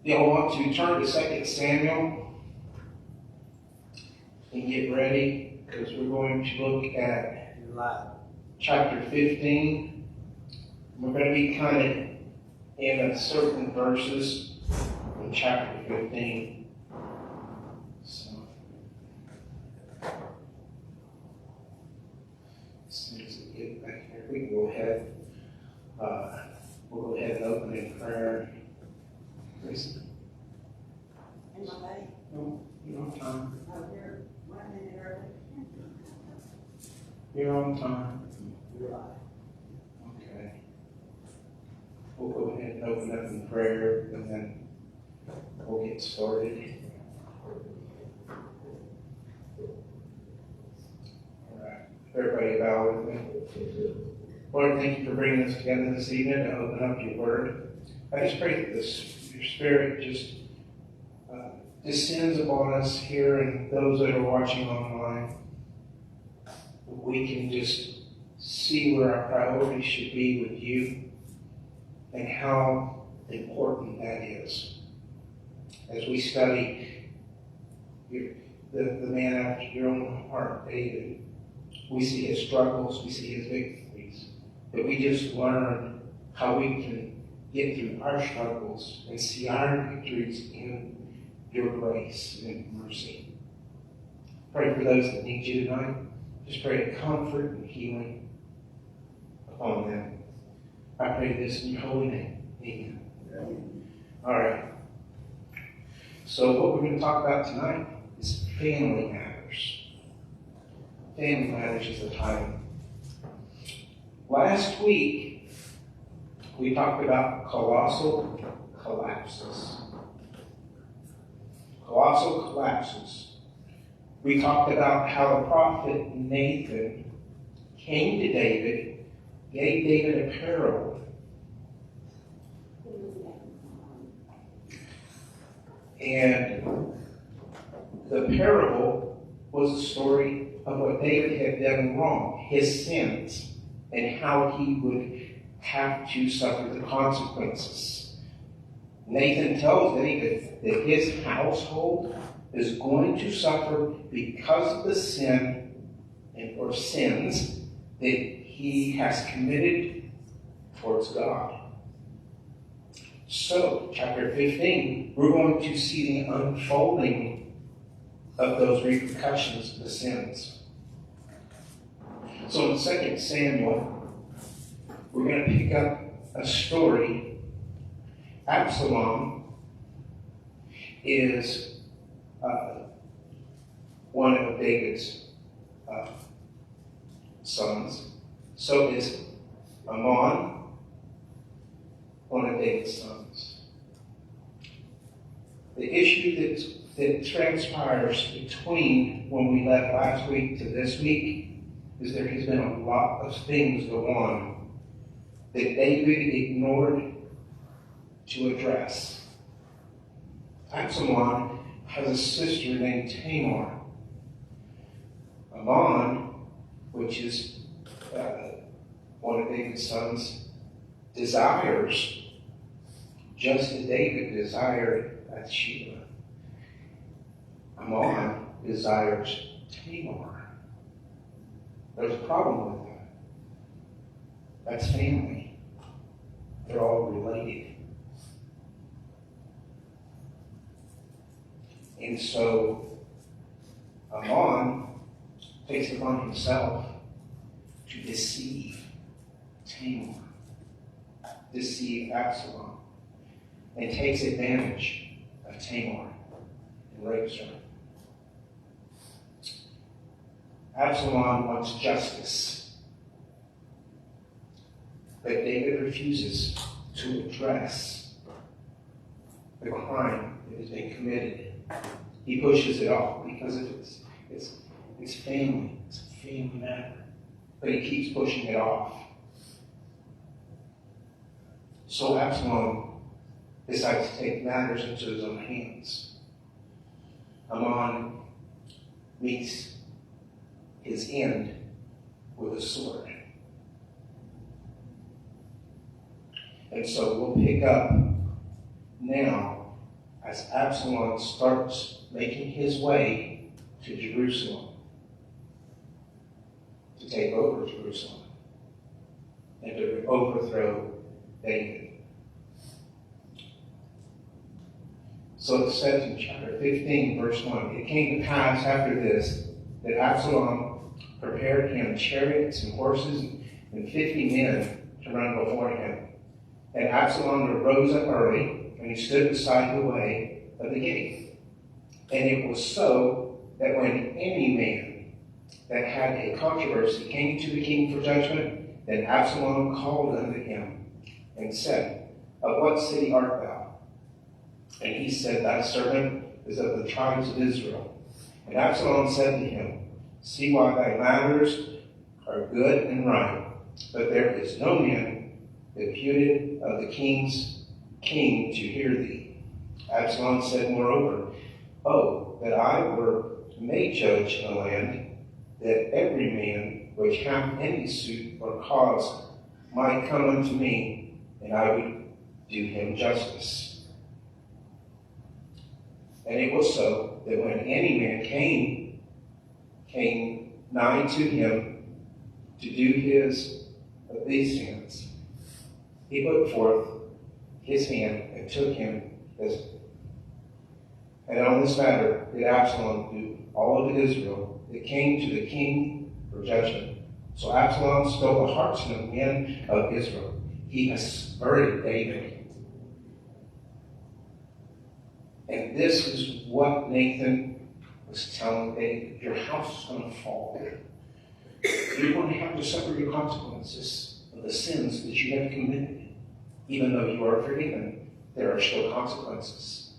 Y'all want to turn to 2 Samuel and get ready, because we're going to look at chapter 15. We're going to be kind of in certain verses in chapter 15. So, as soon as we get back here, we can go ahead. We'll go ahead and open in prayer. Grace. In my day? No, you're on time. Oh, you're 1 minute early. You're on time. You're right. Okay. We'll go ahead and open up in prayer, and then we'll get started. All right. Everybody bow with me. Lord, thank you for bringing us together this evening to open up your word. I just pray that your Spirit just descends upon us here and those that are watching online. We can just see where our priorities should be with you and how important that is. As we study the man after your own heart, David, we see his struggles, we see his victories, but we just learn how we can get through our struggles and see our victories in your grace and mercy. Pray for those that need you tonight. Just pray comfort and healing upon them. I pray this in your holy name. Amen. All right. So what we're going to talk about tonight is family matters. Family matters is the title. Last week, we talked about colossal collapses. Colossal collapses. We talked about how the prophet Nathan came to David, gave David a parable. And the parable was a story of what David had done wrong, his sins, and how he would have to suffer the consequences. Nathan tells David that his household is going to suffer because of the sin or sins that he has committed towards God. So, chapter 15, we're going to see the unfolding of those repercussions of the sins. So in 2 Samuel, we're going to pick up a story. Absalom is one of David's sons. So is Ammon, one of David's sons. The issue that transpires between when we left last week to this week is there has been a lot of things go on that David ignored to address. Absalom has a sister named Tamar. Ammon, which is one of David's sons, desires, just as David desired Bathsheba. Ammon desires Tamar. There's a problem with that. That's family. They're all related. And so Ammon takes it upon himself to deceive Tamar, deceive Absalom, and takes advantage of Tamar and rapes her. Absalom wants justice, but David refuses to address the crime that has been committed. He pushes it off because it's family. It's a family matter. But he keeps pushing it off. So Absalom decides to take matters into his own hands. Ammon meets his end with a sword. And so we'll pick up now as Absalom starts making his way to Jerusalem to take over Jerusalem and to overthrow David. So it says in chapter 15, verse 1, it came to pass after this that Absalom prepared him chariots and horses and 50 men to run before him. And Absalom arose up early, and he stood beside the way of the gate. And it was so that when any man that had a controversy came to the king for judgment, then Absalom called unto him and said, Of what city art thou? And he said, Thy servant is of the tribes of Israel. And Absalom said to him, See why thy matters are good and right, but there is no man deputed of the king to hear thee. Absalom said moreover, Oh, that I were made judge in the land, that every man which hath any suit or cause might come unto me, and I would do him justice. And it was so that when any man came nigh to him to do his obeisance, he put forth his hand and took him as. And on this matter did Absalom do all of Israel that came to the king for judgment. So Absalom stole the hearts of the men of Israel. He has murdered David. And this is what Nathan was telling David. Your house is going to fall. You're going to have to suffer your consequences of the sins that you have committed. Even though you are forgiven, there are still consequences.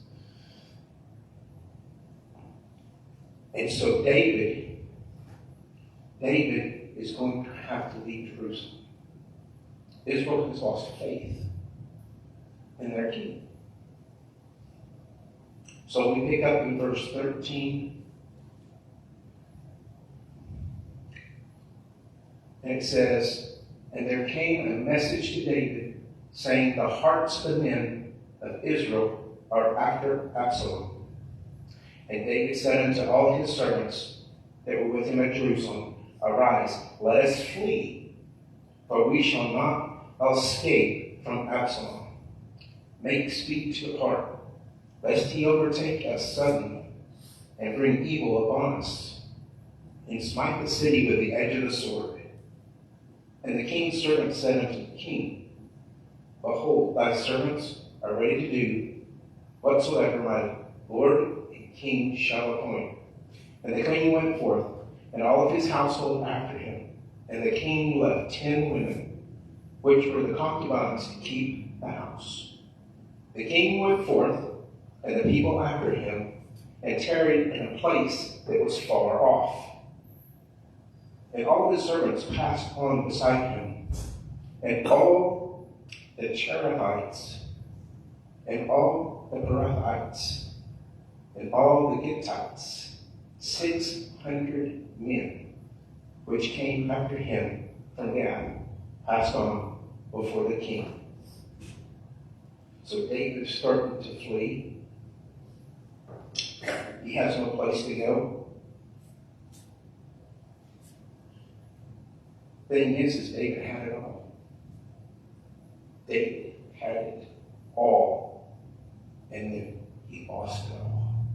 And so David is going to have to leave Jerusalem. Israel has lost faith in their king. So we pick up in verse 13. And it says, And there came a message to David, saying, The hearts of the men of Israel are after Absalom. And David said unto all his servants that were with him at Jerusalem, Arise, let us flee, for we shall not escape from Absalom. Make speed to depart, lest he overtake us suddenly, and bring evil upon us, and smite the city with the edge of the sword. And the king's servant said unto the king, Behold, thy servants are ready to do whatsoever my lord and king shall appoint. And the king went forth, and all of his household after him. And the king left 10 women, which were the concubines, to keep the house. The king went forth, and the people after him, and tarried in a place that was far off. And all his servants passed on beside him, and all the Cherethites, and all the Perethites, and all the Gittites, 600 men, which came after him from Gad, passed on before the king. So David is starting to flee. He has no place to go. Thing is David had it all. David had it all, and then he lost it all.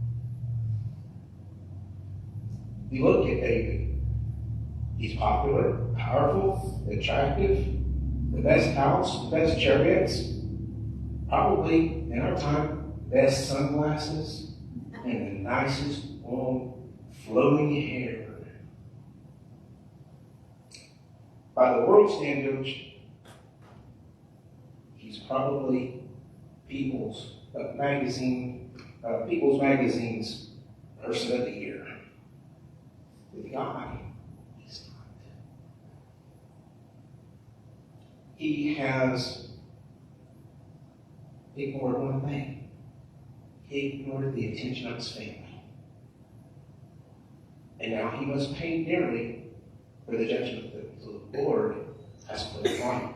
You look at David. He's popular, powerful, attractive, the best house, the best chariots, probably in our time, best sunglasses, and the nicest long flowing hair. By the world standards, he's probably People's Magazine's Person of the Year. With God, he's not. He has ignored one thing. He ignored the attention of his family. And now he must pay dearly for the judgment that the Lord has put upon him.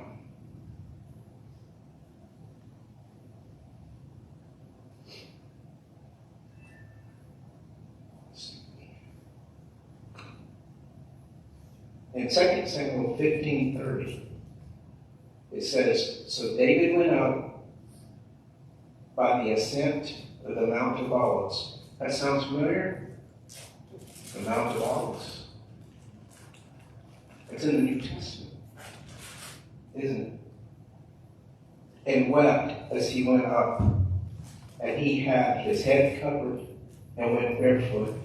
In 2 Samuel 15:30, it says, "So David went up by the ascent of the Mount of Olives." That sounds familiar? The Mount of Olives. It's in the New Testament, isn't it? And wept as he went up, and he had his head covered and went barefoot.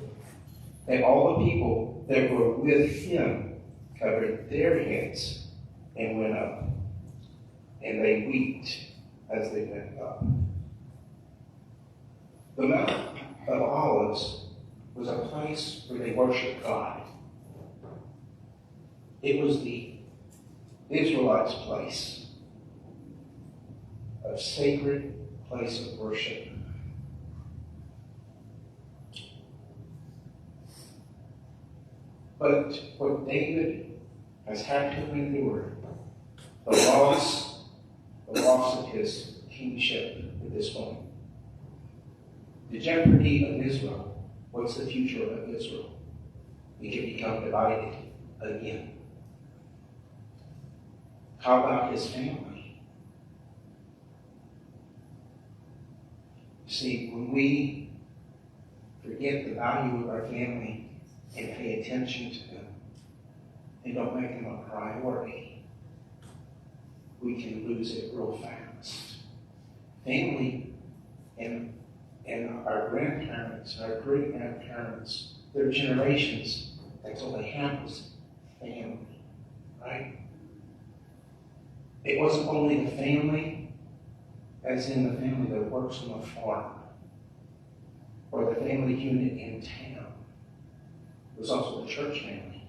And all the people that were with him covered their heads and went up. And they wept as they went up. The Mount of Olives was a place where they worshiped God. It was the Israelites' place, a sacred place of worship. But what David has had to endure, the loss of his kingship at this point, the jeopardy of Israel. What's the future of Israel? It can become divided again. How about his family? See, when we forget the value of our family and pay attention to them and don't make them a priority, we can lose it real fast. Family and our grandparents, our great-grandparents, their generations, that's all they had was family, right? It wasn't only the family, as in the family that works on the farm, or the family unit in town. It was also the church family.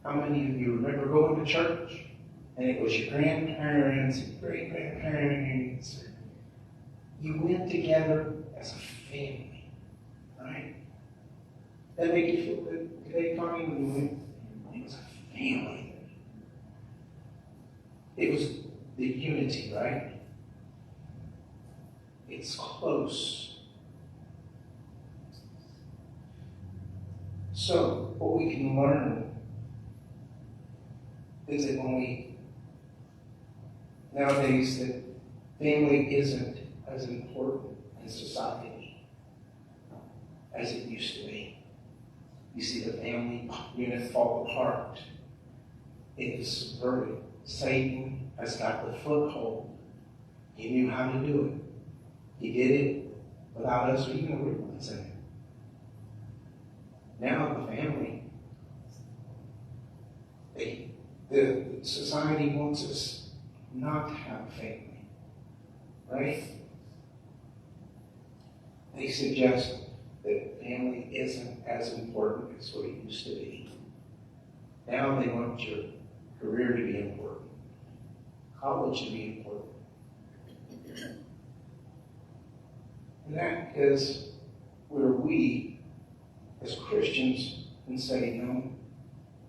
How many of you remember going to church, and it was your grandparents and great-grandparents? You went together as a family, right? That made you feel good today, Connie, when you went? It was a family. It was the unity, right? It's close. So, what we can learn is that nowadays, that family isn't as important in society as it used to be. You see the family unit fall apart. It is subverted. Satan has got the foothold. He knew how to do it. He did it without us even realizing it. Now the family, the society wants us not to have a family, right? They suggest that family isn't as important as what it used to be. Now they want your career to be important, college to be important. And that is where we, as Christians, can say, no,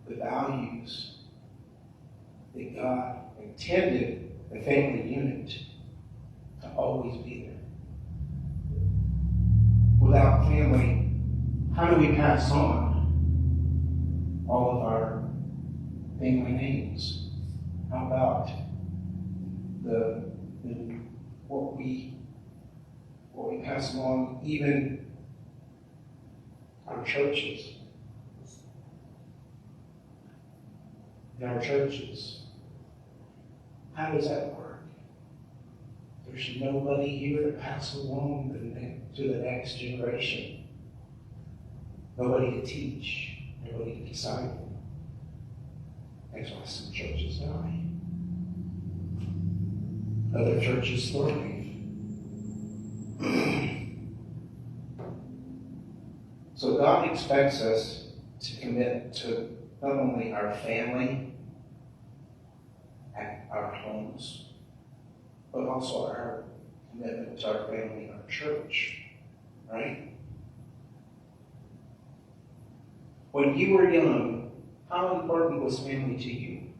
the values that God intended the family unit to always be there. Without family, how do we pass on all of our family names? How about what we pass along, even our churches? In our churches, how does that work? There's nobody here to pass along to the next generation. Nobody to teach. Nobody to disciple. That's why some churches die. Other churches thrive. So God expects us to commit to not only our family at our homes, but also our commitment to our family and our church, right? When you were young, how important was family to you?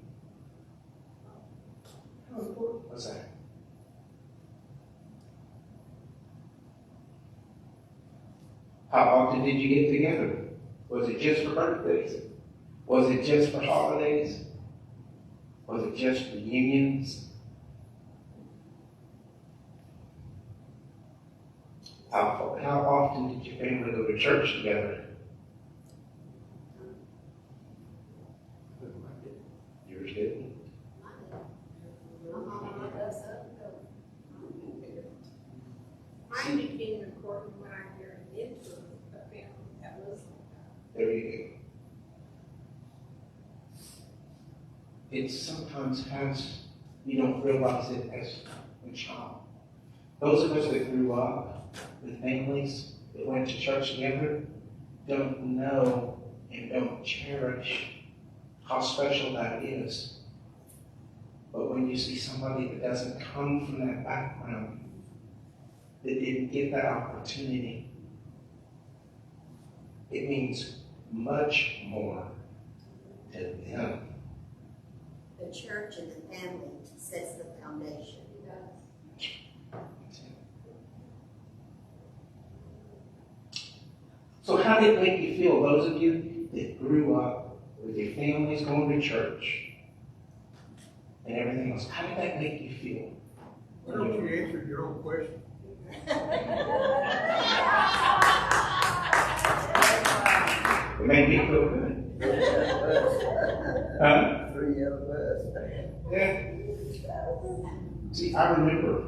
How important was that? How often did you get together? Was it just for birthdays? Was it just for holidays? Was it just reunions? How often did your family go to church together? Yours didn't. Mine became important when I married into a family that was There you go. It sometimes has, you don't realize it as a child. Those of us that grew up with families that went to church together don't know and don't cherish how special that is. But when you see somebody that doesn't come from that background, that didn't get that opportunity, it means much more to them. The church and the family sets the foundation. So how did it make you feel, those of you that grew up with your families going to church and everything else? How did that make you feel? Why don't you answer your own question? It made me feel good. Huh? 3 of us. Yeah. See, I remember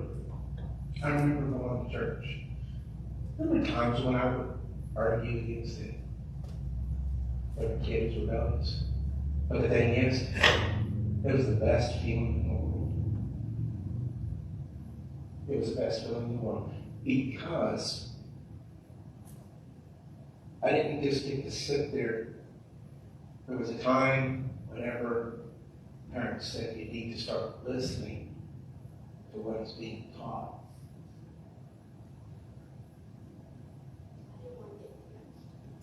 going to church. There were times when I would argue against it. When the kids were rebellious. But the thing is, it was the best feeling in the world. It was the best feeling in the world. Because I didn't just get to sit there. There was a time whenever parents said you need to start listening to what is being taught.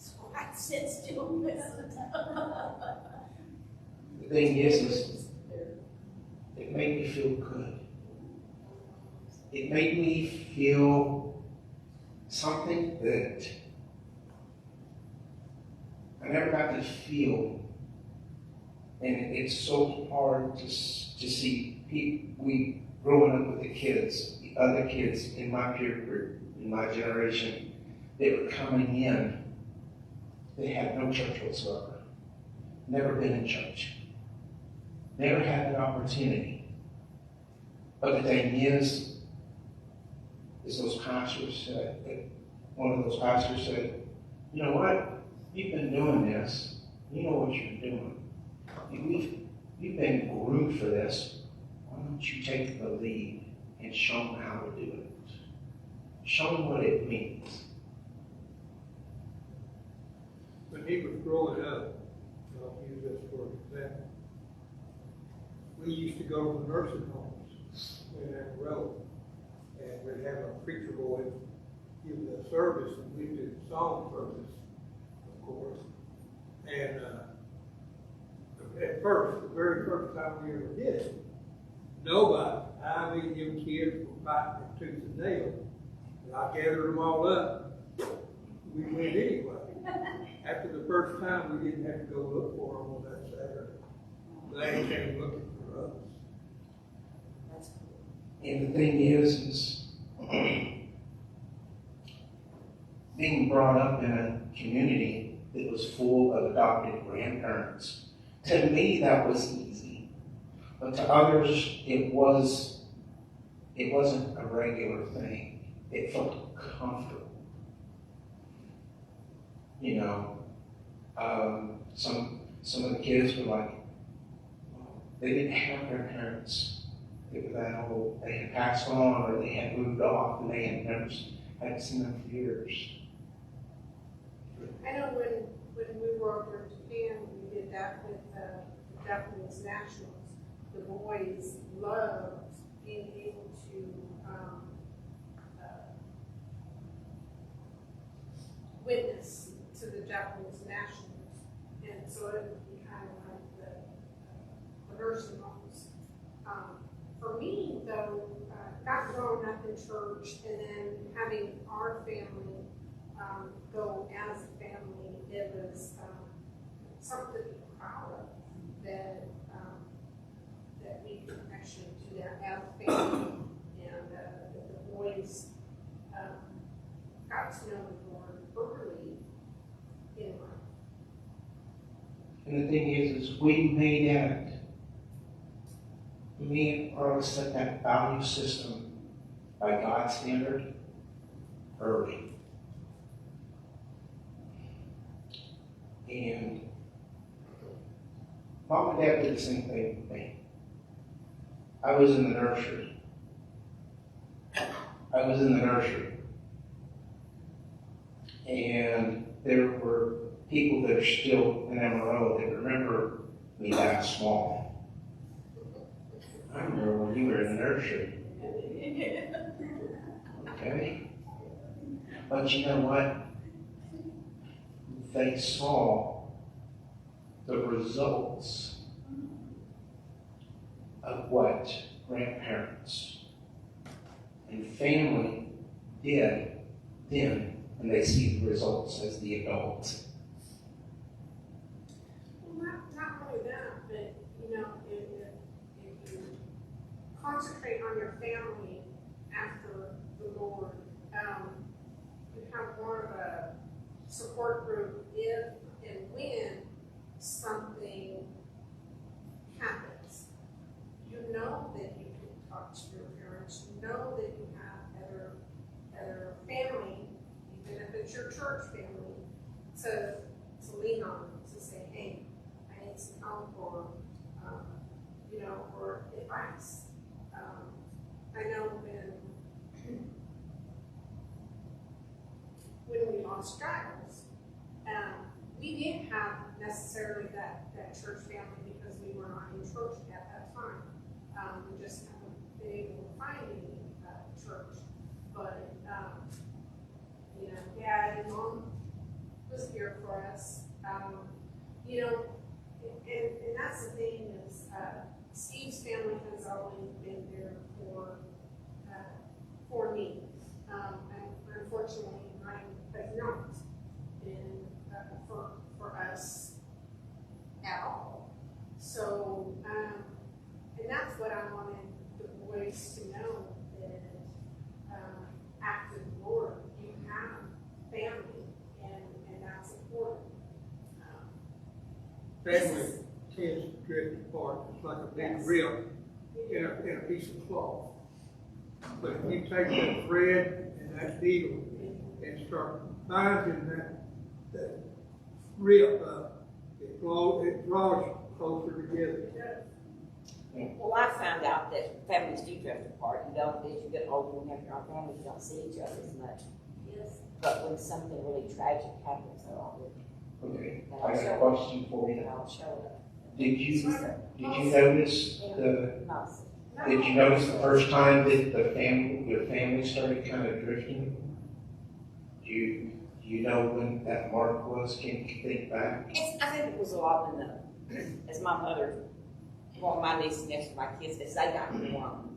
so I sit still and listen. The thing is it made me feel good. It made me feel something that I never got to feel. And it's so hard to see people, we growing up with the kids, the other kids in my peer group, in my generation, they were coming in. They had no church whatsoever. Never been in church. Never had an opportunity. But the thing is those pastors said, one of those pastors said, you know what? You've been doing this. You know what you're doing. You've been groomed for this. Why don't you take the lead and show them how to do it? Show them what it means. When he was growing up, I'll use this for an example. We used to go to the nursing homes in that road, and we'd have a preacher boy give the service, and we'd do the song service, of course. And at first, the very first time we ever did it, nobody, I mean, them kids were fighting their tooth and nail. And I gathered them all up. We went anyway. After the first time, we didn't have to go look for them on that Saturday. They came looking for us. That's cool. And the thing is being brought up in a community that was full of adopted grandparents. To me, that was easy. But to others, it wasn't a regular thing. It felt comfortable. You know, some of the kids were like, they didn't have their parents. They were that old. They had passed on or they had moved off and they had never had seen them for years. I know when we were over in Japan, we did that with the Japanese nationals. The boys loved being able to witness to the Japanese nationals, and so it would be kind of like the nursing homes. For me, though, not growing up in church and then having our family go as a family, it was something to be proud of, that, that we can actually do that as a family, and that the boys got to know the Lord early in life. And the thing is we may have, me or set that value system by God's standard early. And Mom and Dad did the same thing with me. I was in the nursery. And there were people that are still in MRO that remember me that small. I remember when you were in the nursery. Okay? But you know what? They saw the results of what grandparents and family did then, and they see the results as the adults. Well, not only that, but, you know, if you concentrate on your family after the Lord, you have more of a support group if and when something happens. You know that you can talk to your parents. You know that you have other family, even if it's your church family, to lean on, to say, hey, I need some help, or you know, or advice. I know when we lost Giles, we didn't have necessarily that church family because we were not in church at that time. We just haven't been able to find any church. But, you know, Dad and Mom was here for us. You know, and that's the thing is, Steve's family has always been there for me. And unfortunately, mine has not been for us at all. So, and that's what I wanted the boys to know, that after the Lord, you have family, and that's important. Family tends to drift apart. It's like a big rip in a piece of cloth. But if you take that thread and that needle and start binding that rip up, it draws closer together. Well, I found out that families do drift apart. You don't, as you get older and have your own family, you don't see each other as much. Yes. But when something really tragic happens, they're all with Okay, I got a question for you. you. I'll show up. Did you notice Nice. did you notice the first time that your family started kind of drifting? Do you know when that mark was? Can you think back? I think it was a lot in as my mother, well, my niece and nephews, my kids, as they got grown.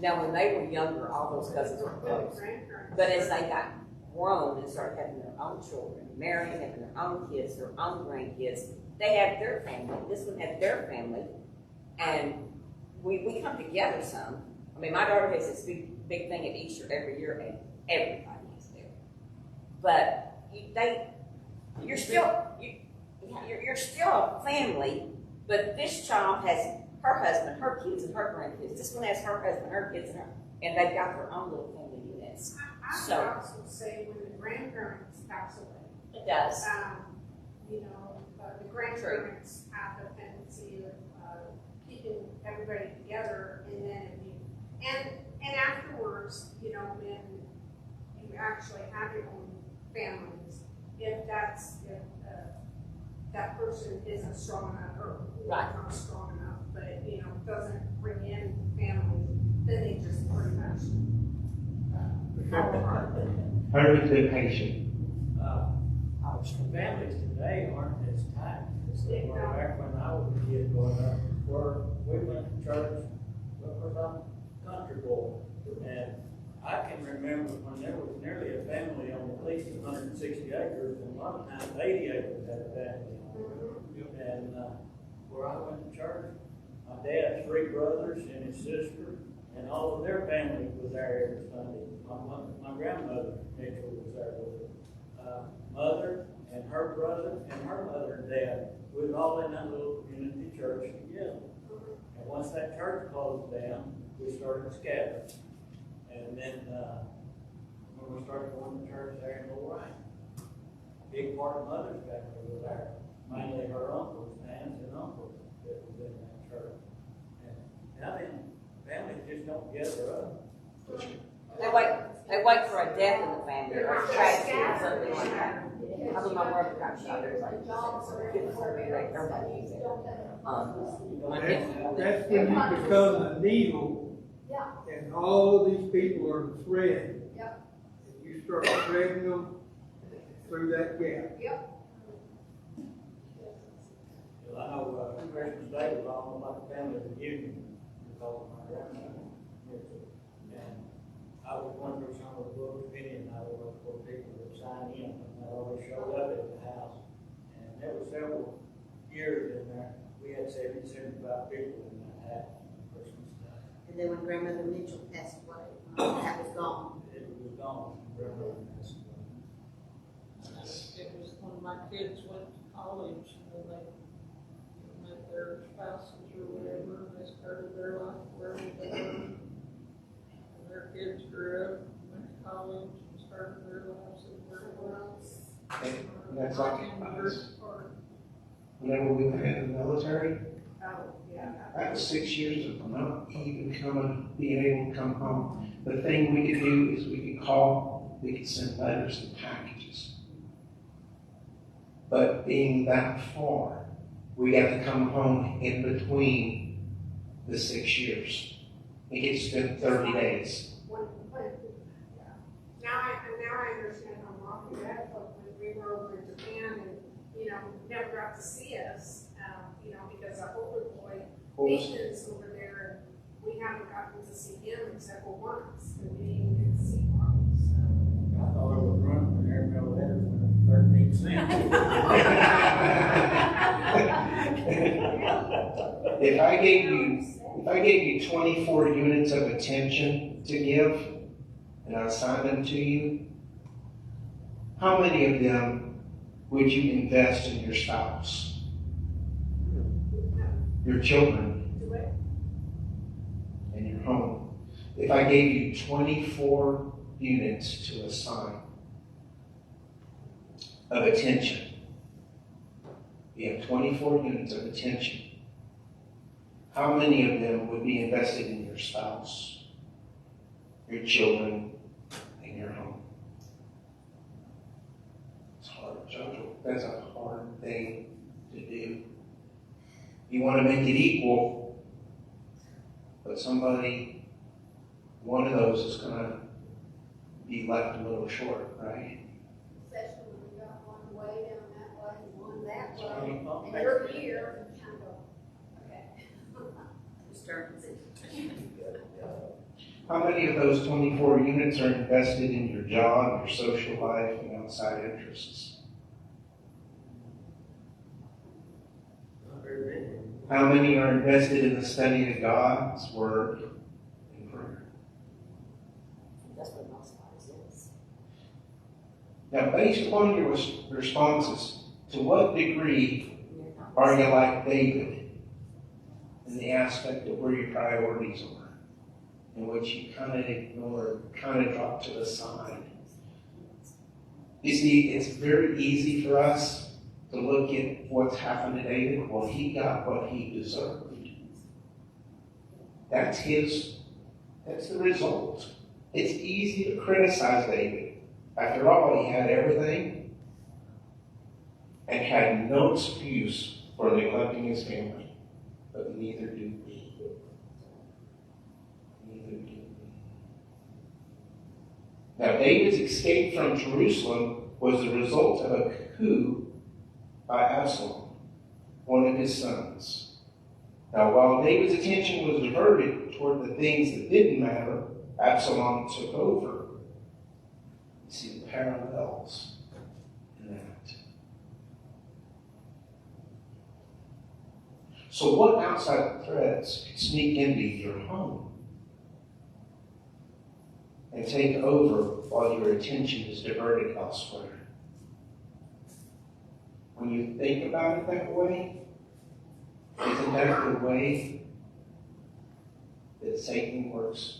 Now, when they were younger, all those cousins were close. But as they got grown and started having their own children, marrying, having their own kids, their own grandkids, they had their family. This one had their family. And we come together some. I mean, my daughter has this big thing at Easter every year, and everybody is there. But you're still a family. But this child has her husband, her kids, and her grandkids. This one has her husband, her kids, and they've got their own little family units. I would also say when the grandparents pass away, It does. you know, the grandparents have the tendency of keeping everybody together, and then and afterwards, you know, when you actually have your own families, if that person isn't strong enough, or Right. not strong enough, but you know, doesn't bring in family, then they just pretty much fall apart. Very good patient. Families today aren't as tight as they were back when I was a kid growing up, where we went to church, but was a country boy. And I can remember when there was nearly a family on at least 160 acres, and a lot of times 80 acres had a family on it. And, where I went to church, my dad had 3 brothers and his sister, and all of their family was there every Sunday. My grandmother, Mitchell, was there with her. Mother and her brother and her mother and dad, we was all in that little community church together. And once that church closed down, we started scattering. And then, when we started going to church there in Lorraine, big part of Mother's family was there. Mainly her uncles, aunts and uncles that was in that church. And now then, families just don't gather up. They wait for a death in the family or a tragedy or something like that. I believe my brother got shot. Everybody That's when you become the needle, and all of these people are the thread. And you start threading them through that gap. Well, I know Christmas Day was almost like a family reunion because of my grandmother. And I would run through some of the books, and I would look for people to sign in, and I always showed up at the house. And there were several years in there. We had 70, 75 people in that house on Christmas Day. And then when Grandmother Mitchell passed away, that was gone. It was gone. Grandmother passed away. It was when my kids went to college, and they met their spouses or whatever, and they started their life wherever they were. And their kids grew up, went to college, and started their lives everywhere else. And that's like whenever we went in the military, that was 6 years of not even being able to come home. The thing we could do is we could call, we could send letters and packages. But being that far, we got to come home in between the 6 years. We get to spend 30 days. Now I understand how mom and dad felt when we were over in Japan and, never got to see us, because our older boy missions over there, and we haven't gotten to see him except for once, and we didn't get to see Mark, so. I thought it was running when there were no letters when 13 cents. If I gave you 24 units of attention to give, and I assigned them to you, how many of them would you invest in your spouse, your children, and your home? If I gave you 24 units to assign of attention, you have 24 units of attention, how many of them would be invested in your spouse, your children, and your home? It's hard, Jojo. That's a hard thing to do. You want to make it equal, but one of those is going to be left a little short, right? Especially when we got one way down that way and one that That's way. right. And you're here, and kind of, okay. How many of those 24 units are invested in your job, your social life, and outside interests? Not very many. How many are invested in the study of God's Word and prayer? That's what most is. Now, based upon your responses, to what degree are you like David in the aspect of where your priorities are, in which you kind of ignore, kind of drop to the side? You see, it's very easy for us to look at what's happened to David. Well, he got what he deserved. That's the result. It's easy to criticize David. After all, he had everything and had no excuse for neglecting his family. But neither do we. Neither do we. Now, David's escape from Jerusalem was the result of a coup by Absalom, one of his sons. Now, while David's attention was diverted toward the things that didn't matter, Absalom took over. You see the parallels in that. So what outside threats can sneak into your home and take over while your attention is diverted elsewhere? When you think about it that way, isn't that the way that Satan works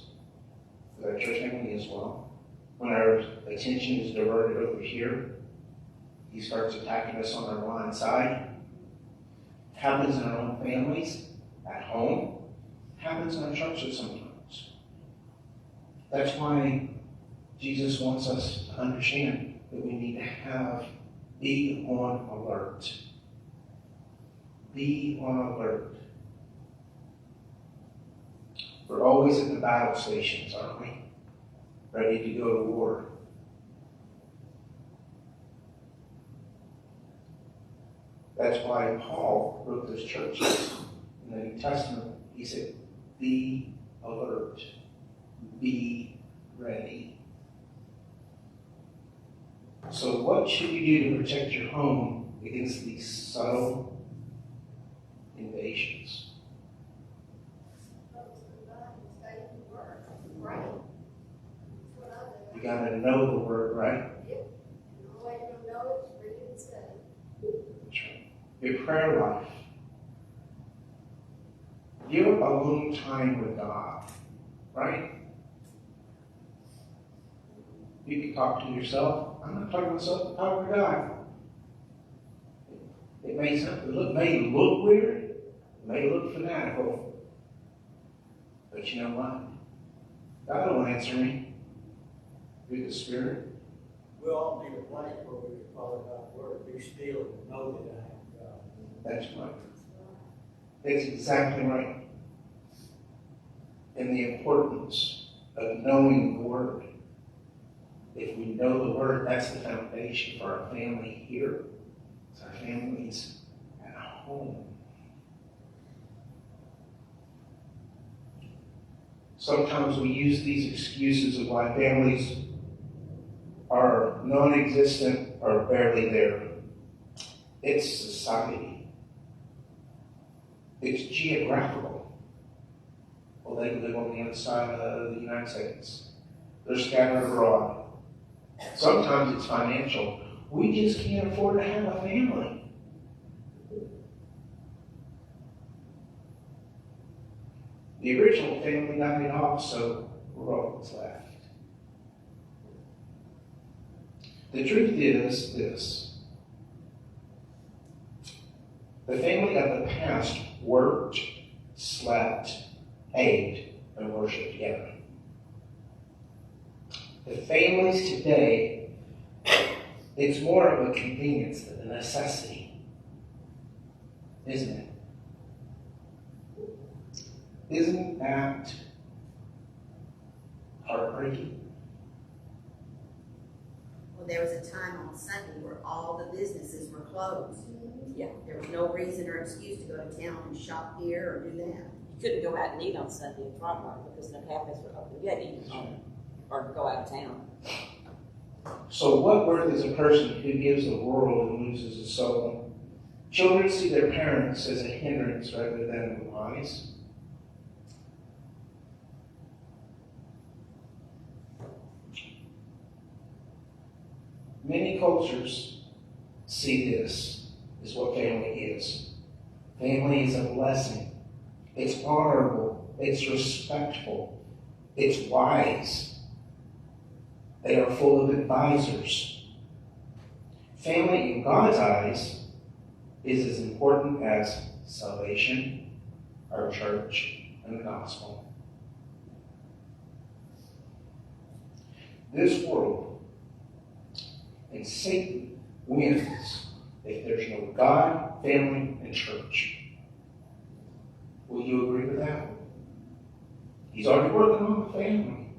with our church family as well? When our attention is diverted over here, he starts attacking us on our blind side. Happens in our own families, at home, happens in our churches sometimes. That's why Jesus wants us to understand that we need to be on alert. Be on alert. We're always at the battle stations, aren't we? Ready to go to war. That's why Paul wrote those churches in the New Testament. He said, be alert. Be ready. So what should you do to protect your home against these subtle invasions? You got to know the word, right? Yep. The only way you're gonna know it is read it and study. That's right. Your prayer life. Give alone time with God, right? You can talk to yourself. I'm not talking to myself, I'm talking to God. It may look weird, it may look fanatical, but you know what? God will answer me through the Spirit. We all need a place where we can follow God's word, be still and know that I am God. That's right. That's exactly right. And the importance of knowing the Word. If we know the Word, that's the foundation for our family here. It's our families at home. Sometimes we use these excuses of why families are non-existent or barely there. It's society. It's geographical. Well, they live on the other side of the United States. They're scattered abroad. Sometimes it's financial. We just can't afford to have a family. The original family died off, so we're all that's left. The truth is this. The family of the past worked, slept, ate, and worshiped together. The families today, it's more of a convenience than a necessity, isn't it? Isn't that heartbreaking? Well, there was a time on Sunday where all the businesses were closed. Yeah, there was no reason or excuse to go to town and shop here or do that. You couldn't go out and eat on Sunday in Trotmart because no cafes were open. You had to eat at home or go out of town. So what worth is a person who gives the world and loses his soul? Children see their parents as a hindrance rather than a wise. Many cultures see this as what family is. Family is a blessing. It's honorable. It's respectful. It's wise. They are full of advisors. Family in God's eyes is as important as salvation, our church, and the gospel. This world and Satan wins if there's no God, family, and church. Will you agree with that? He's already working on the family.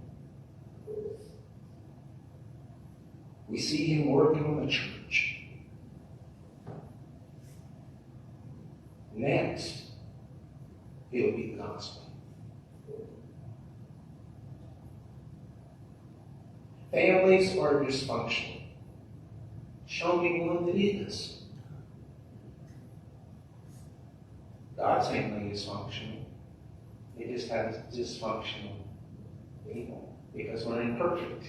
We see him working on the church. Next, it'll be the gospel. Families are dysfunctional. Show me one that is. God's family is functional. It just has dysfunctional people because we're imperfect.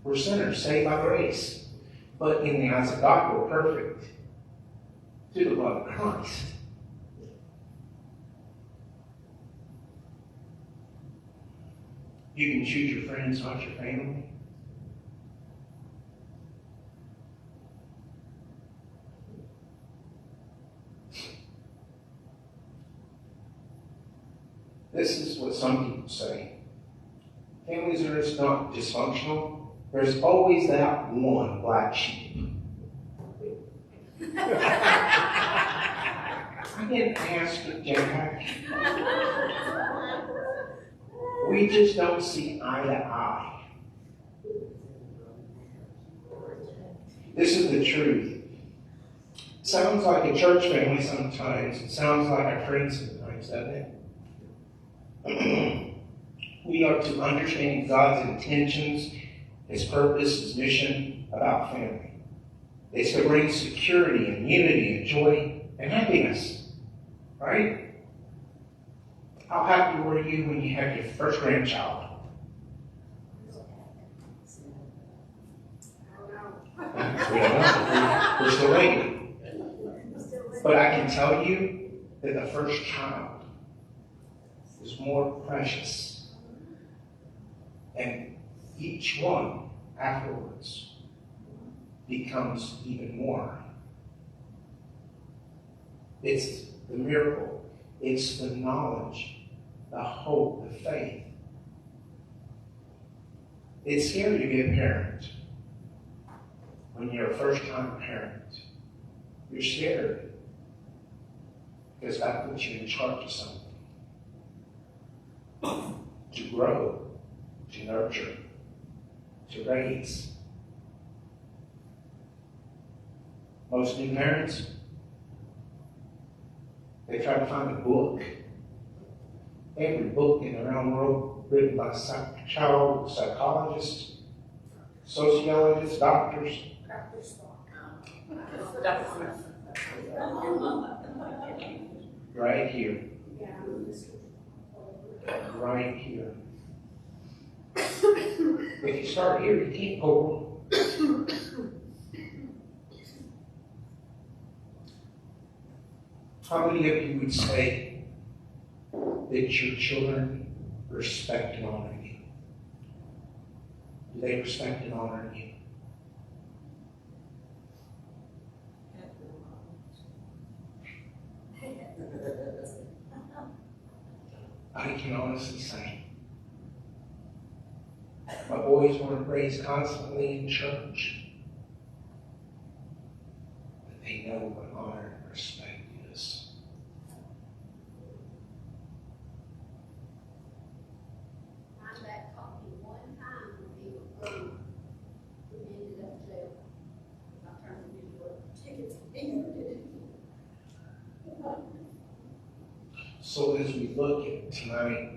We're sinners saved by grace. But in the eyes of God, we're perfect through the blood of Christ. You can choose your friends, not your family. This is what some people say. Families are just not dysfunctional. There's always that one black sheep. I didn't ask you, Jack. We just don't see eye to eye. This is the truth. It sounds like a church family sometimes. It sounds like our friends sometimes, doesn't it? We are to understand God's intentions, His purpose, His mission about family. It's to bring security and unity and joy and happiness. Right? How happy were you when you had your first grandchild? We don't know. We're still waiting. But I can tell you that the first child is more precious. And each one afterwards becomes even more. It's the miracle. It's the knowledge, the hope, the faith. It's scary to be a parent. When you're a first-time parent, you're scared because God puts you in charge of something. To grow, to nurture, to raise. Most new parents, they try to find a book. Every book in the known world written by child psychologists, sociologists, doctors. Right here. Right here. If you start here, you can't go wrong. How many of you would say that your children respect and honor you? Do they respect and honor you? I can honestly say, my boys weren't raised constantly in church, but they know what honor and respect is. My dad taught me one time when he was grown, we ended up jail. I turned him into a ticket to bingo, did it? So as we look at tonight,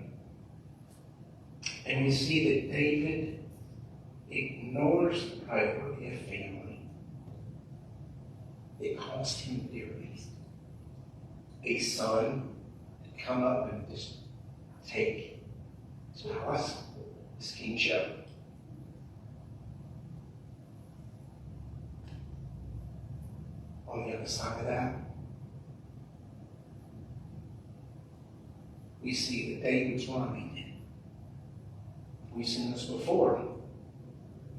and we see that David ignores the priority of family, it cost him dearly. A son to come up and just take his palace, his kingship. On the other side of that, we see that David's running. We've seen this before.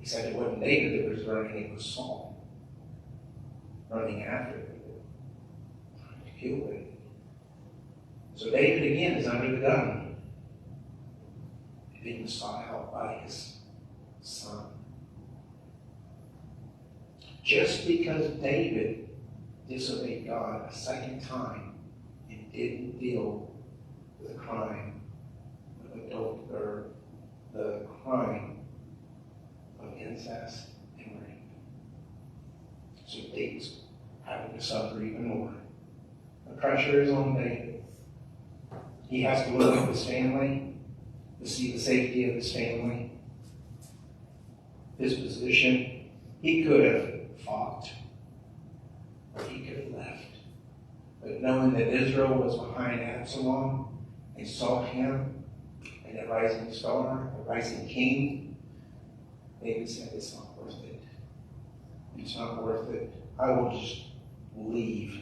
He said it wasn't David that was running, it was Saul. Running after David. Trying to kill David. So David again is under the gun. Being sought out by his son. Just because David disobeyed God a second time and didn't deal with the crime of adultery, or the crime of incest and rape. So David's having to suffer even more. The pressure is on David. He has to look at his family, to see the safety of his family, his position. He could have fought, or he could have left. But knowing that Israel was behind Absalom and saw him and the rising star, the rising king, David said, it's not worth it. It's not worth it. I will just leave.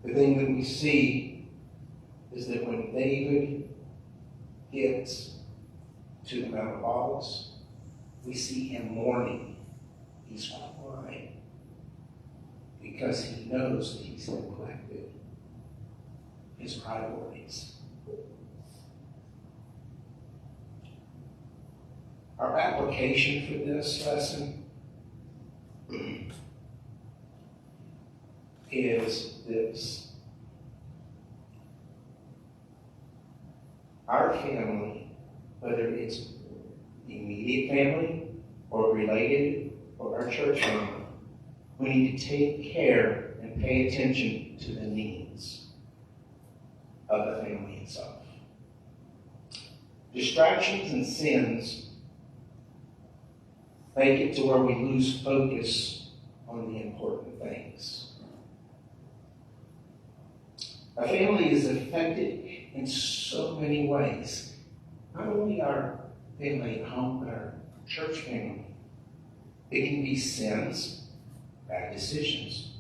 The thing that we see is that when David gets to the Mount of Olives, we see him mourning. He's crying because he knows that he's neglected his priorities. Our application for this lesson is this. Our family, whether it's immediate family or related or our church family, we need to take care and pay attention to the needs of the family itself. Distractions and sins make it to where we lose focus on the important things. A family is affected in so many ways. Not only our family at home, but our church family. It can be sins, bad decisions.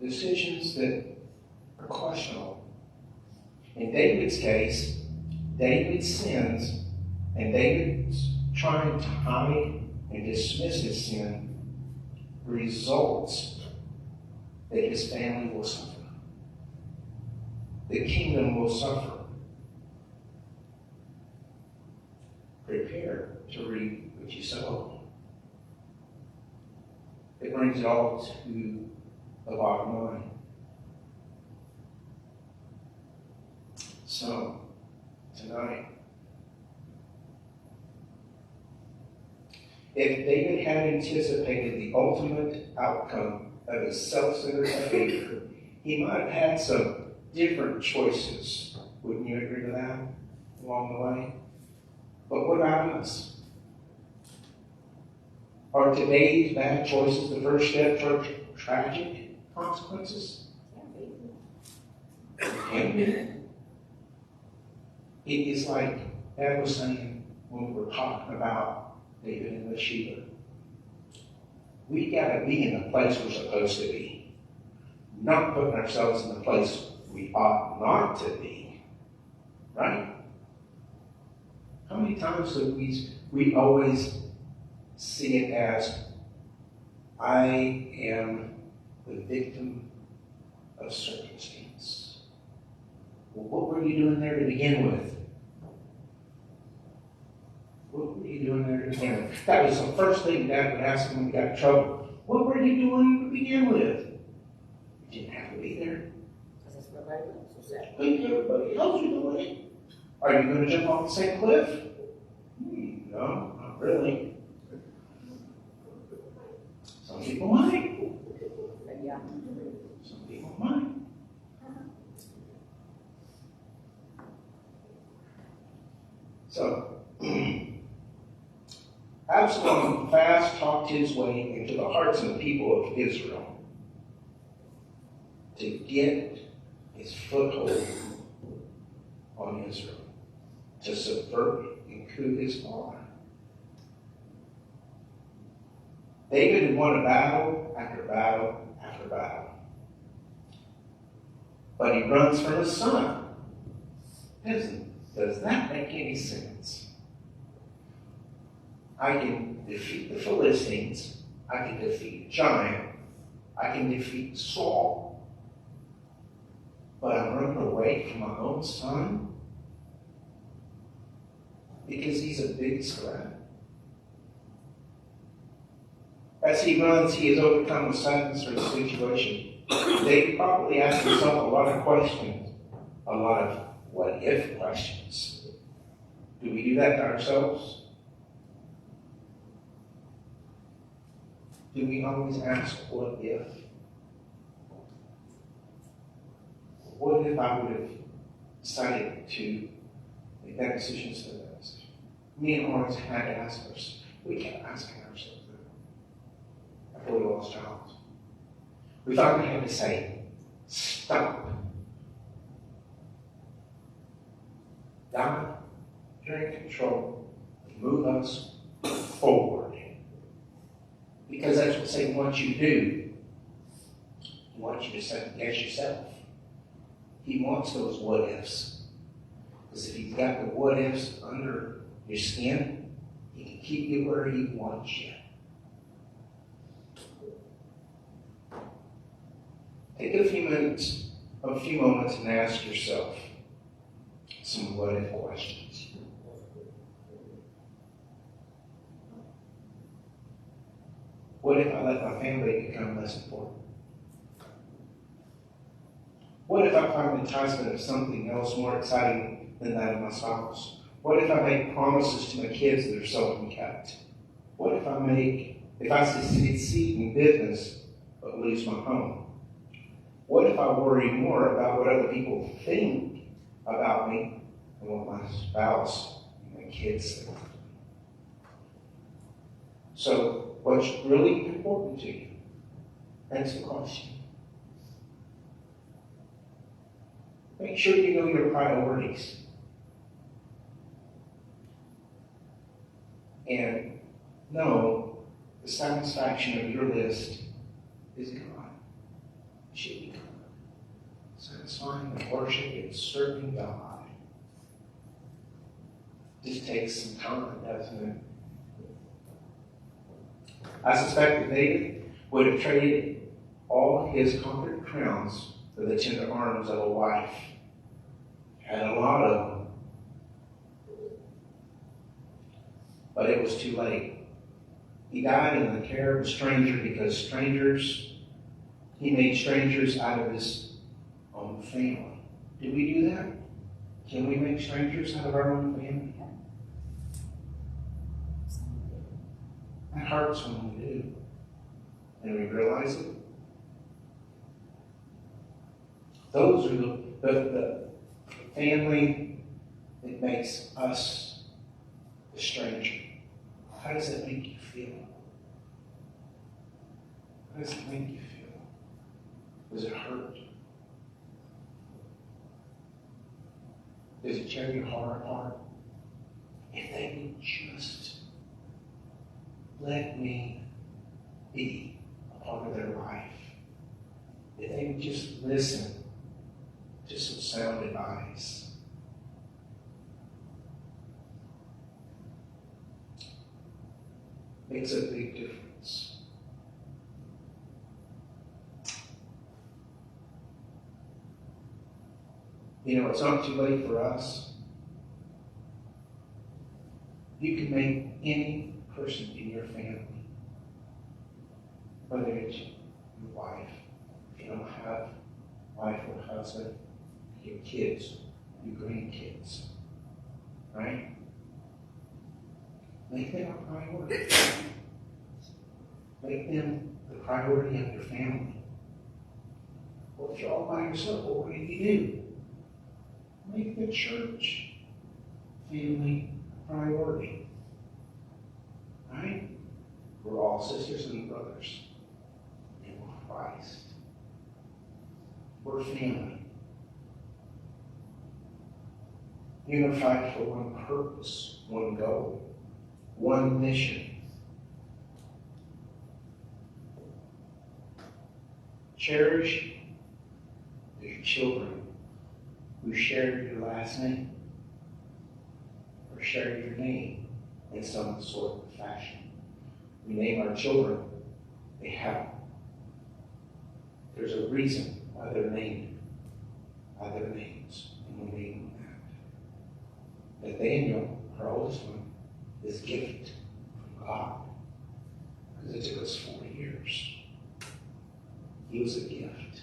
Decisions that are questionable. In David's case, David's sins and David's trying to hide and dismiss his sin results that his family will suffer. The kingdom will suffer. Prepare to reap what you sow. It brings it all to the bottom line. So, tonight, if David had anticipated the ultimate outcome of his self-centered behavior, he might have had some different choices. Wouldn't you agree with that along the way? But what about us? Are today's bad choices the first step toward tragic consequences? Can be. It is like Dad was saying when we were talking about David and Bathsheba. We got to be in the place we're supposed to be, not putting ourselves in the place we ought not to be. Right? How many times do we always see it as, I am the victim of circumstance? Well, what were you doing there to begin with? What were you doing there to begin with? That was the first thing Dad would ask him when we got in trouble. What were you doing to begin with? You didn't have to be there. Because that's what everybody else was saying. Think everybody else is doing it. Are you going to jump off the same cliff? No, not really. Some people might. But yeah. Some people might. So, Absalom fast talked his way into the hearts of the people of Israel to get his foothold on Israel, to subvert and coup his father. David had won a battle after battle after battle. But he runs from his son. Does that make any sense? I can defeat the Philistines. I can defeat a giant. I can defeat Saul. But I'm running away from my own son because he's a big threat. As he runs, he has overcome the sadness of the situation. They probably ask himself a lot of questions, a lot of what-if questions. Do we do that to ourselves? Do we always ask, what if? What if I would have decided to make that decision instead of that decision? Me and Lawrence had to ask ourselves. We kept asking ourselves that after we lost jobs. We finally had to say, stop. God, you're in control. Move us forward. Because that's what Satan wants you to do. He wants you to second guess yourself. He wants those what ifs. Because if he's got the what ifs under your skin, he can keep you where he wants you. Take a few moments and ask yourself some what if questions. What if I let my family become less important? What if I find enticement of something else more exciting than that of my spouse? What if I make promises to my kids that are seldom kept? What if I succeed in business but lose my home? What if I worry more about what other people think about me than what my spouse and my kids think? So, what's really important to you? That's the question. Make sure you know your priorities. And know the satisfaction of your list is God. It should be God. Satisfying and worship and serving God. Just takes some time, doesn't it? I suspect that David would have traded all his conquered crowns for the tender arms of a wife. Had a lot of them. But it was too late. He died in the care of a stranger because he made strangers out of his own family. Did we do that? Can we make strangers out of our own family? That hurts when we do. And we realize it. Those are the family that makes us the stranger. How does that make you feel? How does it make you feel? Does it hurt? Does it tear your heart apart? If they would just let me be a part of their life. If they would just listen to some sound advice. Makes a big difference. You know, it's not too late for us. You can make any person in your family, whether it's your wife, if you don't have a wife or husband, your kids, your grandkids, right? Make them a priority. Make them the priority of your family. Well, if you're all by yourself, well, what do you do? Make the church family a priority. Right? We're all sisters and brothers. And we're Christ. We're family. Unified for one purpose, one goal, one mission. Cherish your children who share your last name or share your name in some sort of fashion. We name our children, they have. There's a reason why they're named by their names, and we name them that. Nathaniel, our oldest one, is a gift from God because it took us 40 years. He was a gift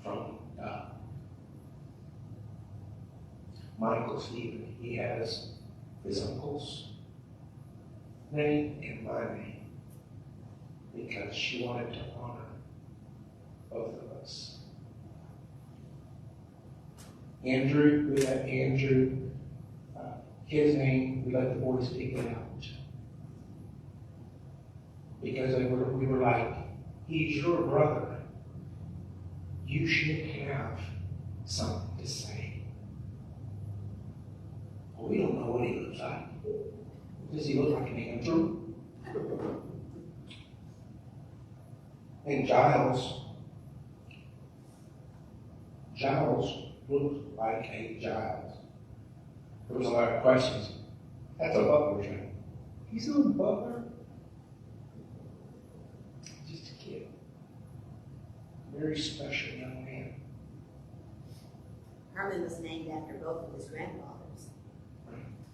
from God. Michael Stephen, he has his uncle's name and my name because she wanted to honor both of us. Andrew, we let Andrew, his name, we let the boys pick it out. Because we were like, he's your brother, you should have something to say. Well, we don't know what he looks like. Does he look like an Andrew? And Giles looked like a Giles. There was a lot of questions. That's a butler, John. He's not a butler. Just a kid. Very special young man. Herman was named after both of his grandfathers.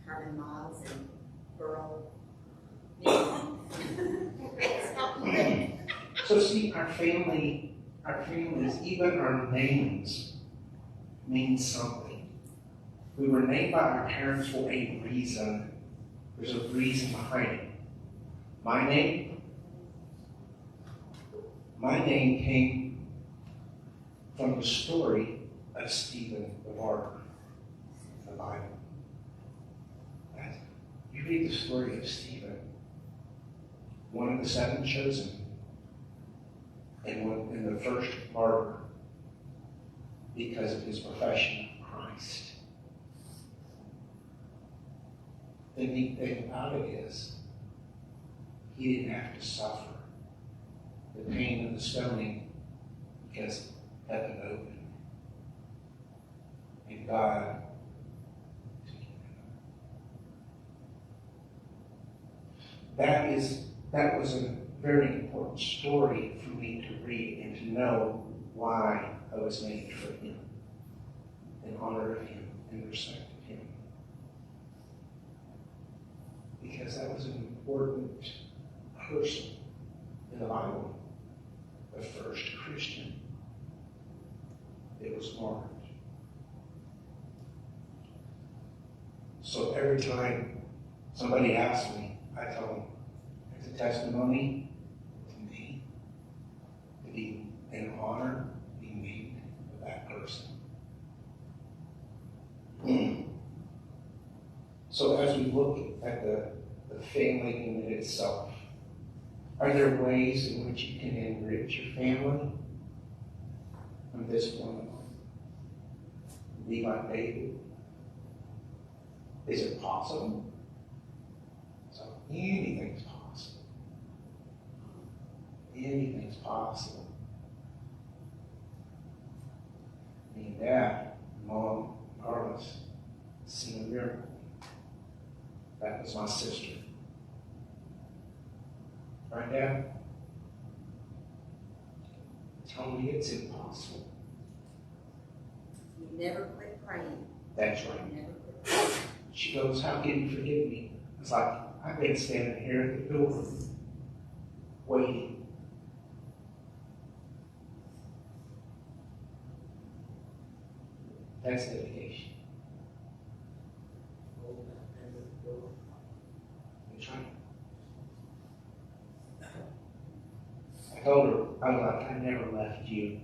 Herman Miles and Burl. So see, our families, even our names mean something. We were named by our parents for a reason. There's a reason behind it. My name came from the story of Stephen the martyr in the Bible. You read the story of Stephen, one of the 7 chosen, and the first martyr because of his profession of Christ. The neat thing about it is, he didn't have to suffer the pain of the stoning because heaven opened. And God took him out. That was a very important story for me to read and to know why I was made for him, in honor of him, and respect of him. Because that was an important person in the Bible, the first Christian that was martyred. So every time somebody asks me, I tell them, it's a testimony to me to be in honor, be made of that person. So as we look at the family unit itself, are there ways in which you can enrich your family from this point on? Be like David? Is it possible? So anything's possible. Anything's possible. Me and Dad, Mom, Carlos, seen a miracle. That was my sister. Right, Dad? Tell me it's impossible. You never quit praying. That's right. You never quit praying. She goes, how can you forgive me? It's like, I've been standing here at the door, waiting. That's dedication. That's right. I told her, I was like, I never left you.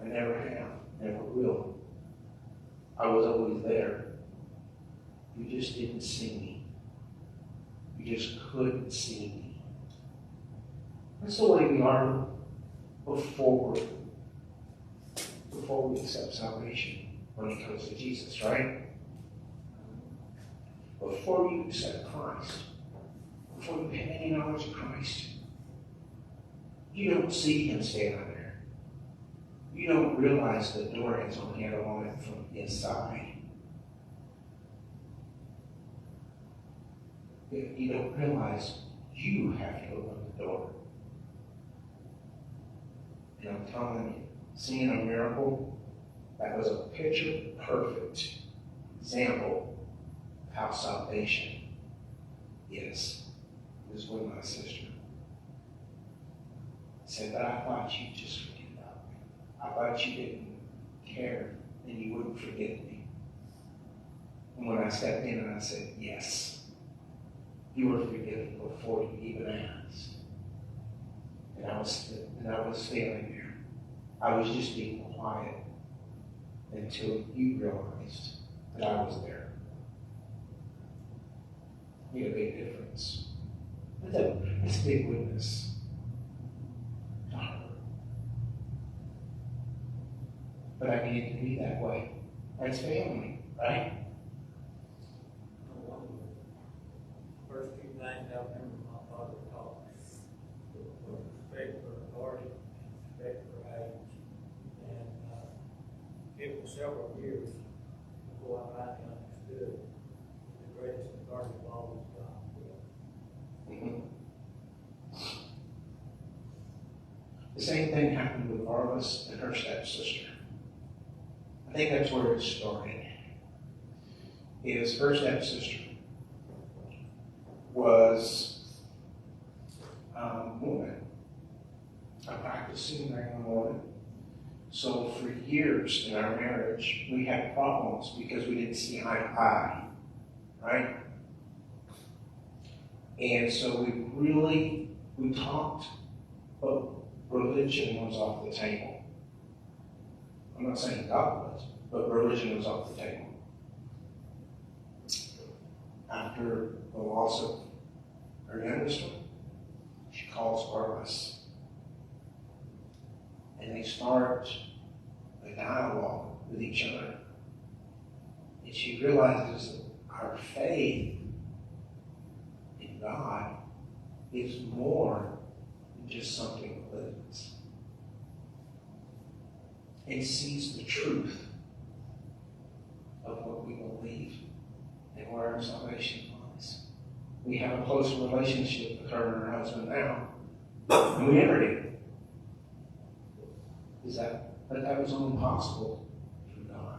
I never have, never will. I was always there. You just didn't see me. You just couldn't see me. That's the way we are before we accept salvation when it comes to Jesus, right? Before you accept Christ, before you have any knowledge of Christ, you don't see him standing there. You don't realize the door has a handle on it from inside. You don't realize you have to open the door. And I'm telling you, seeing a miracle, that was a picture-perfect example of how salvation is. It was with my sister. I said, but I thought you just forget about me. I thought you didn't care and you wouldn't forget me. And when I stepped in and I said, yes, you were forgiven before you even asked. And I was standing there. I was just being quiet until you realized that I was there. Made a big difference. That's a big witness to her. but I need it to be that way. That's family, right? First two things I remember my father taught me was respect for authority and respect for age. And it was several years before I finally understood the greatest authority of all is God. The same thing happened with Marlis and her stepsister. I think that's where it started. Is her stepsister was a woman, a practicing regular woman. So for years in our marriage, we had problems because we didn't see eye to eye, right? And so we talked, but religion was off the table. I'm not saying God was, but religion was off the table. After the loss of her youngest one, she calls Marlis. And they start a dialogue with each other. And she realizes that our faith in God is more than just something religious. And sees the truth of what we believe and where our salvation lies. We have a closer relationship with her and her husband now than we ever did. But that was only possible through God.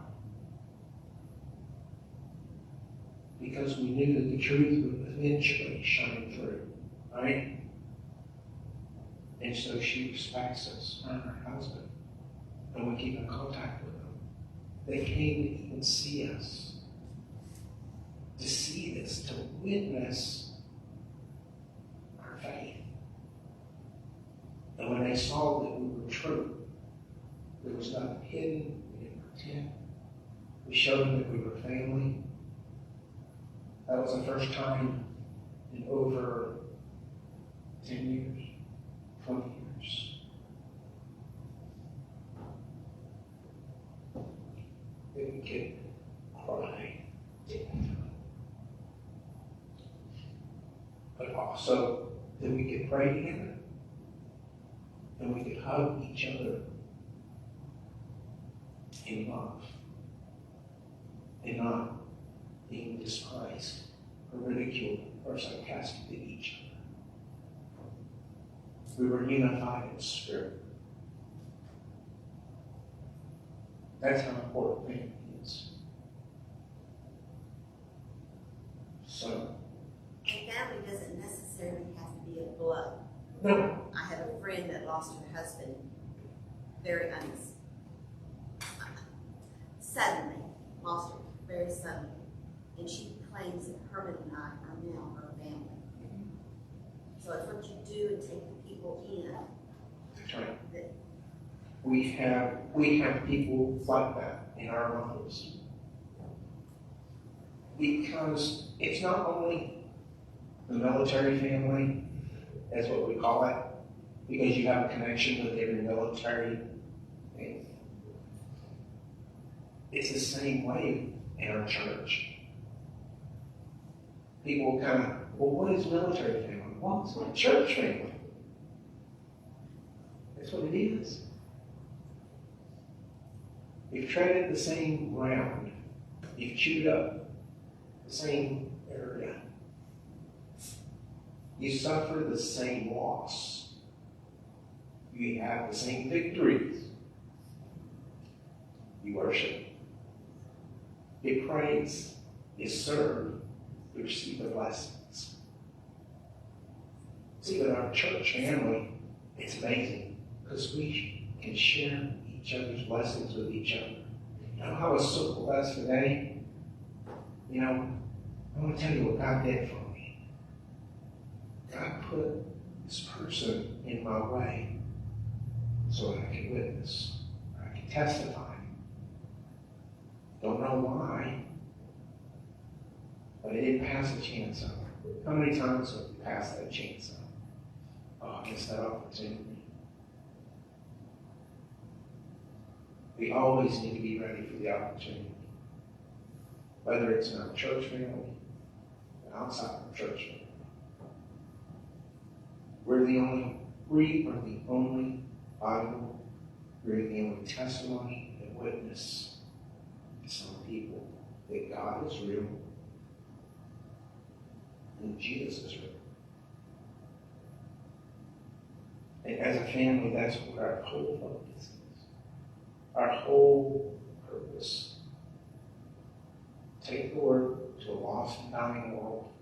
Because we knew that the truth would eventually shine through, right? And so she respects us, her and her husband. And we keep in contact with them. They came to even see us. To see this, to witness our faith. And when they saw that we were true, there was nothing hidden, we didn't pretend. We showed them that we were family. That was the first time in over 10 years, 20 years, that we could cry together. But also that we could pray together and we could hug each other in love and not being despised or ridiculed or sarcastic at each other. We were unified in spirit. That's how important family is. So. And family doesn't necessarily have to be of blood. No. I have a friend that lost her husband suddenly, lost her very suddenly. And she claims that Herman and I are now her family. So it's what you do and take the people in. That's right. We have people like that in our lives. Because it's not only the military family, that's what we call it, because you have a connection with every military thing. It's the same way in our church. People kind of, well, what is military family? Well, it's like church family. That's what it is. You've treaded the same ground. You've chewed up the same area. You suffer the same loss. You have the same victories. You worship. You praise. You serve. You receive the blessings. See, with our church family, it's amazing because we can share each other's blessings with each other. You know, I was so blessed today. You know, I want to tell you what God did for me. God put this person in my way so that I could witness, I could testify. Don't know why, but I didn't pass the chance up. How many times have you passed that chance up? Oh, I missed that opportunity. We always need to be ready for the opportunity. Whether it's in our church family, or outside of church family. We are the only Bible, we're the only testimony and witness to some people that God is real and Jesus is real. And as a family, that's what our whole focus is. Our whole purpose. Take the word to a lost and dying world.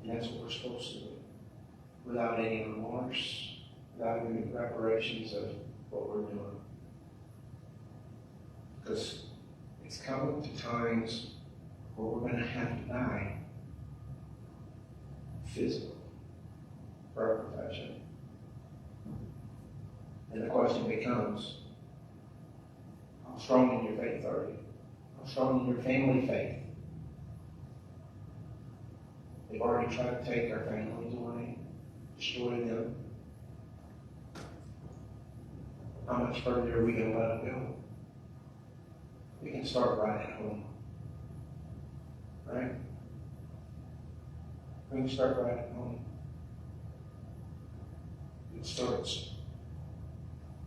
And that's what we're supposed to do. Without any remorse, without any preparations of what we're doing. Because it's coming to times where we're going to have to die physically for our profession. And the question becomes, how strong in your faith are you? How strong in your family faith? They've already tried to take our families away, destroy them. How much further are we going to let them go? We can start right at home. Right? We can start right at home. It starts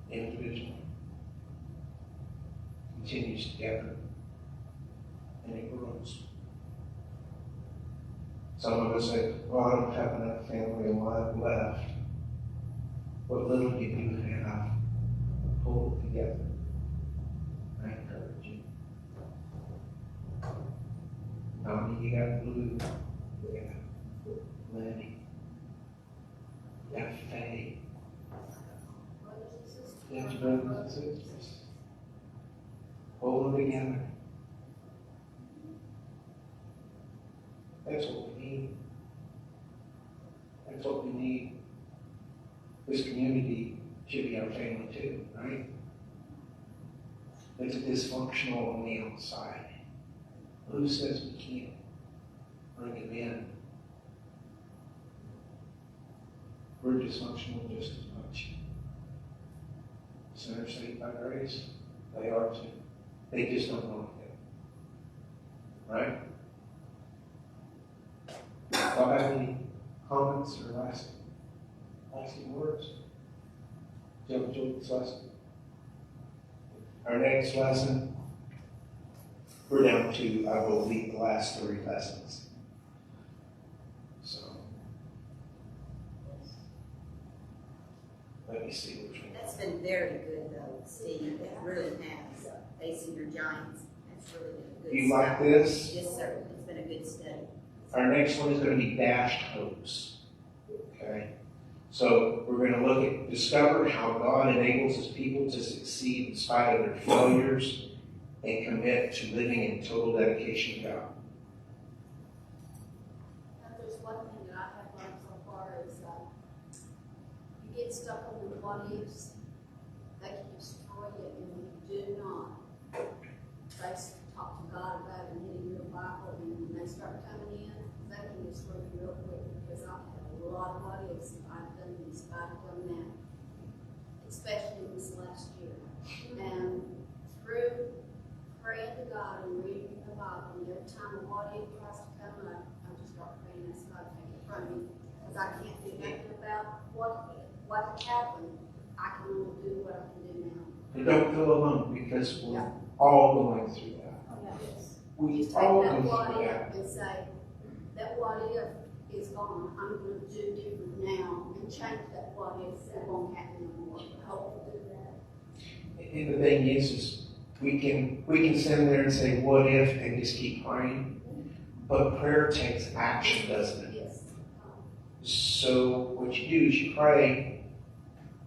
individually, continues together, and it grows. Some of us say, well, I don't have enough family alive left. What little you do have, pull it together. I encourage you. Tommy, you got Blue. You got Lenny. You got Faye. You got your brothers and sisters. Hold them together. That's what we need. That's what we need. This community should be our family too, right? It's dysfunctional on the outside. Who says we can't bring it in? We're dysfunctional just as much. Sinners saved by grace, they are too. They just don't know it yet. Right? Do I have any comments or lasting words? Do you have enjoyed this lesson? Our next lesson, we're down to, I believe, the last 3 lessons. So, let me see which one. That's been very good though, Steve. It really has. Facing your giants. That's really been good. You like this? Yes, sir. It's been a good study. Our next one is going to be dashed hopes. Okay? So we're going to look at discover how God enables his people to succeed in spite of their failures and commit to living in total dedication to God. Now, there's one thing that I have learned so far is you get stuck on the what ifs, they can destroy you, and when you do not talk to God about it and get in your Bible, and when they start coming in, they can destroy you real quick, because I've had a lot of what ifs if I've done this, if I've done that, especially this last year. And through praying to God and reading the Bible, and every time a what if tries to come up, I just start praying, that's God take it from me, because I can't do nothing about what happened. I can only do what I can do now. And don't feel alone, because we're all going through that. Yes. We Just take all that go what through if that. and say, that what if is gone, I'm going to do different now and change that what if, so it won't happen anymore. I hope to do that. And the thing is we can stand there and say, what if, and just keep praying. But prayer takes action, doesn't it? Yes. So what you do is you pray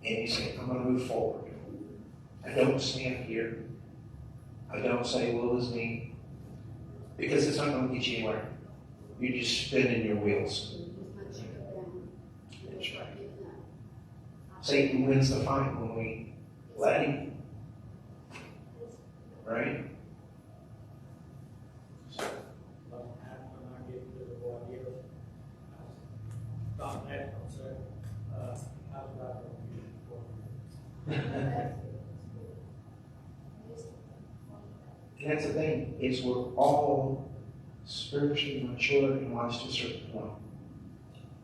and you say, I'm going to move forward. I don't stand here. I don't say, woe is me. Because it's not going to get you anywhere. You're just spinning your wheels. Just let you go down. And start giving up. Satan wins the fight when we let him. Right? When I get to the what if, I thought that, I said, I was about to use it for. And that's the thing, is we're all spiritually mature and wise to a certain point.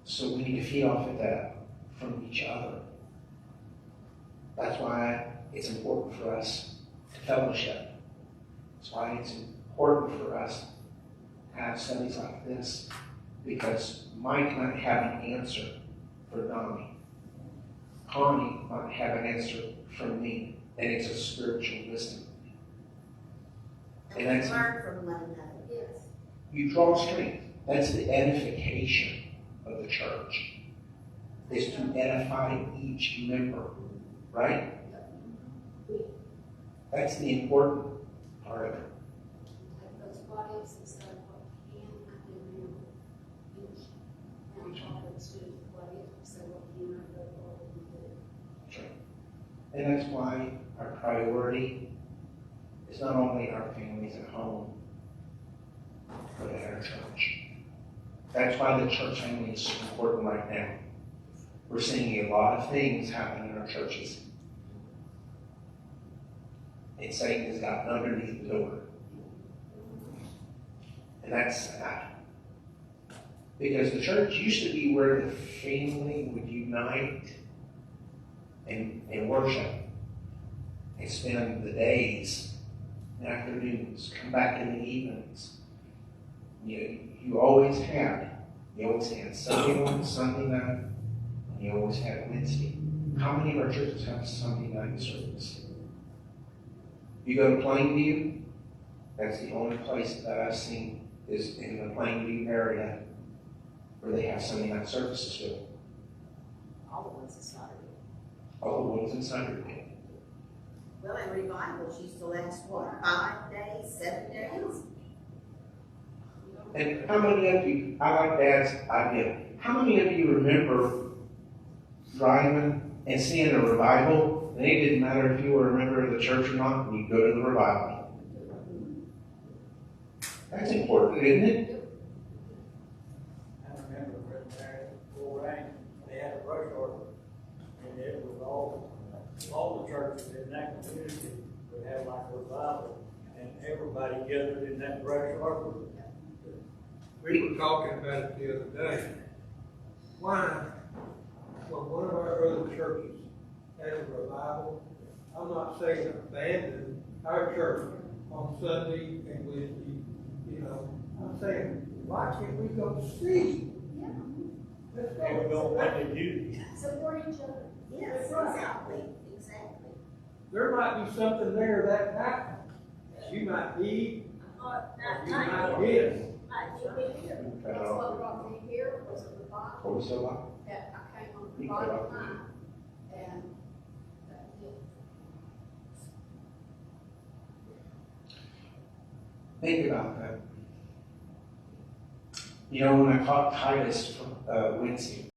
So we need to feed off of that from each other. That's why it's important for us to fellowship. That's why it's important for us to have studies like this, because Mike might have an answer for Donnie. Connie might have an answer from me, and it's a spiritual wisdom. And we that's- learn from one another. Yes. You draw strength. That's the edification of the church, is to edify each member, right? That's the important part of it. Take those what ifs and say, what can I do now? Each. Now talk to what if, say what can I do, what we do. That's right. And that's why our priority is not only our families at home, but at our church. That's why the church family is so important right now. We're seeing a lot of things happen in our churches. And Satan has gotten underneath the door. And that's sad. Because the church used to be where the family would unite and worship and spend the days and afternoons, come back in the evenings. You always had Sunday morning, Sunday night, and you always had Wednesday. How many of our churches have Sunday night service? You go to Plainview, that's the only place that I've seen is in the Plainview area where they have Sunday night services still. All the ones in Saturday. All the ones in Sunday. Well, and revivals used to last, what, 5 days, 7 days? And how many of you, I like Dad's idea, how many of you remember driving and seeing a revival, and it didn't matter if you were a member of the church or not, and you go to the revival? That's important, isn't it? I remember when there, full rain, they had a rush order, and it was all the churches in that community would have like a revival, and everybody gathered in that rush order. We were talking about it the other day. Why, when one of our other churches had a revival, I'm not saying abandon our church on Sunday and Wednesday, I'm saying, why can't we go see? Yeah. Let's They would go when they do. Support each other. Yes, exactly. There might be something there that night that you might need, or you might miss. That's what brought me here, was a revival. What was so like? That I came on the You bottom got line, and that was it. Think about that. When I caught Titus from Wednesday,